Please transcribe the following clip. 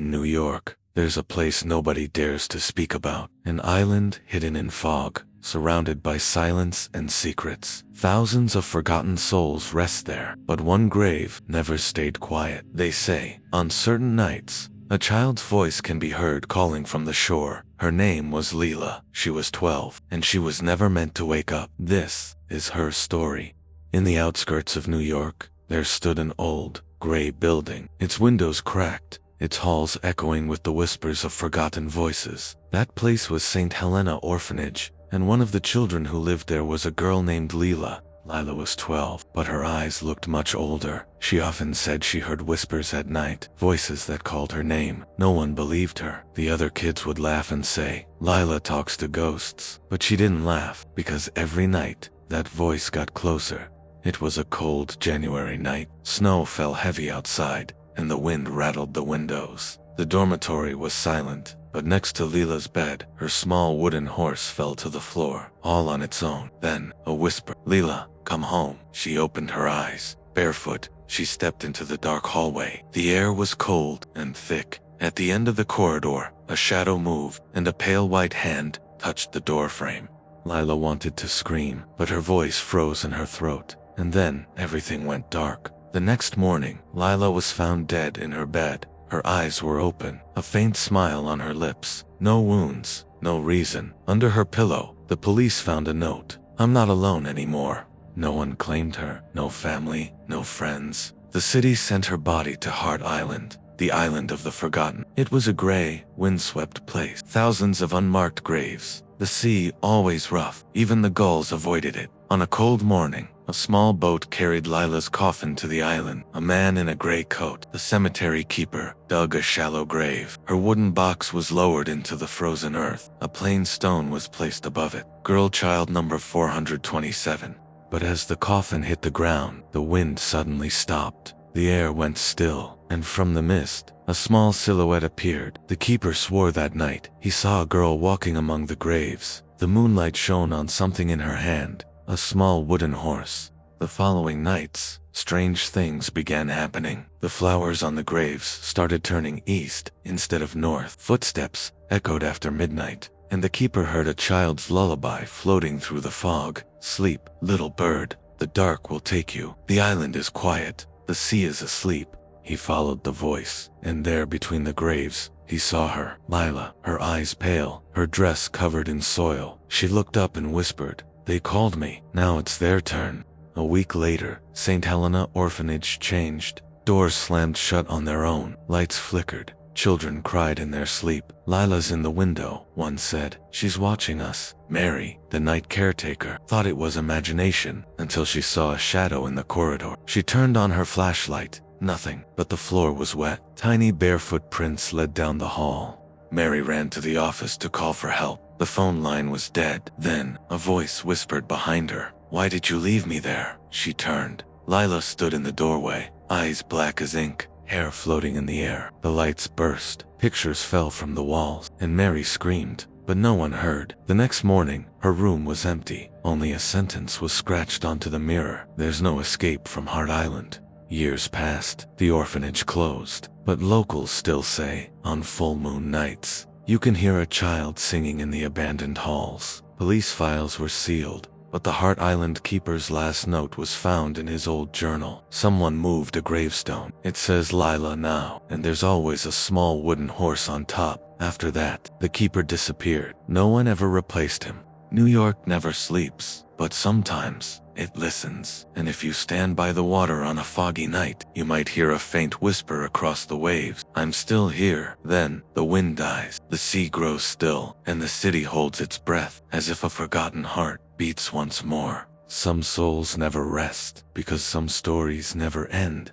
In New York, there's a place nobody dares to speak about. An island hidden in fog, surrounded by silence and secrets. Thousands of forgotten souls rest there, but one grave never stayed quiet. They say, on certain nights, a child's voice can be heard calling from the shore. Her name was Lila. She was 12, and she was never meant to wake up. This is her story. In the outskirts of New York, there stood an old, gray building, its windows cracked, its halls echoing with the whispers of forgotten voices. That place was St. Helena Orphanage, and one of the children who lived there was a girl named Lila. Lila was 12, but her eyes looked much older. She often said she heard whispers at night, voices that called her name. No one believed her. The other kids would laugh and say, "Lila talks to ghosts." But she didn't laugh, because every night, that voice got closer. It was a cold January night. Snow fell heavy outside, and the wind rattled the windows. The dormitory was silent, but next to Lila's bed, her small wooden horse fell to the floor, all on its own. Then, a whisper, "Lila, come home." She opened her eyes. Barefoot, she stepped into the dark hallway. The air was cold and thick. At the end of the corridor, a shadow moved, and a pale white hand touched the doorframe. Lila wanted to scream, but her voice froze in her throat. And then, everything went dark. The next morning, Lila was found dead in her bed. Her eyes were open, a faint smile on her lips. No wounds, no reason. Under her pillow, the police found a note. "I'm not alone anymore." No one claimed her, no family, no friends. The city sent her body to Hart Island, the island of the forgotten. It was a gray, windswept place. Thousands of unmarked graves. The sea always rough. Even the gulls avoided it. On a cold morning, a small boat carried Lila's coffin to the island. A man in a gray coat, the cemetery keeper, dug a shallow grave. Her wooden box was lowered into the frozen earth. A plain stone was placed above it. Girl child number 427. But as the coffin hit the ground, the wind suddenly stopped. The air went still, and from the mist, a small silhouette appeared. The keeper swore that night he saw a girl walking among the graves. The moonlight shone on something in her hand, a small wooden horse. The following nights, strange things began happening. The flowers on the graves started turning east instead of north. Footsteps echoed after midnight, and the keeper heard a child's lullaby floating through the fog. "Sleep, little bird. The dark will take you. The island is quiet. The sea is asleep." He followed the voice, and there between the graves, he saw her, Lila, her eyes pale, her dress covered in soil. She looked up and whispered, "They called me. Now it's their turn." A week later, St. Helena Orphanage changed. Doors slammed shut on their own. Lights flickered. Children cried in their sleep. "Lila's in the window," one said. "She's watching us." Mary, the night caretaker, thought it was imagination until she saw a shadow in the corridor. She turned on her flashlight. Nothing, but the floor was wet. Tiny barefoot prints led down the hall. Mary ran to the office to call for help. The phone line was dead. Then, a voice whispered behind her, "Why did you leave me there?" She turned. Lila stood in the doorway, eyes black as ink, hair floating in the air. The lights burst, pictures fell from the walls, and Mary screamed, but no one heard. The next morning, her room was empty. Only a sentence was scratched onto the mirror: "There's no escape from Hart Island." Years passed, the orphanage closed, but locals still say, on full moon nights, you can hear a child singing in the abandoned halls. Police files were sealed, but the Hart Island keeper's last note was found in his old journal. Someone moved a gravestone. It says Lila now, and there's always a small wooden horse on top. After that, the keeper disappeared. No one ever replaced him. New York never sleeps, but sometimes it listens. And if you stand by the water on a foggy night, you might hear a faint whisper across the waves, "I'm still here." Then, the wind dies, the sea grows still, and the city holds its breath, as if a forgotten heart beats once more. Some souls never rest, because some stories never end.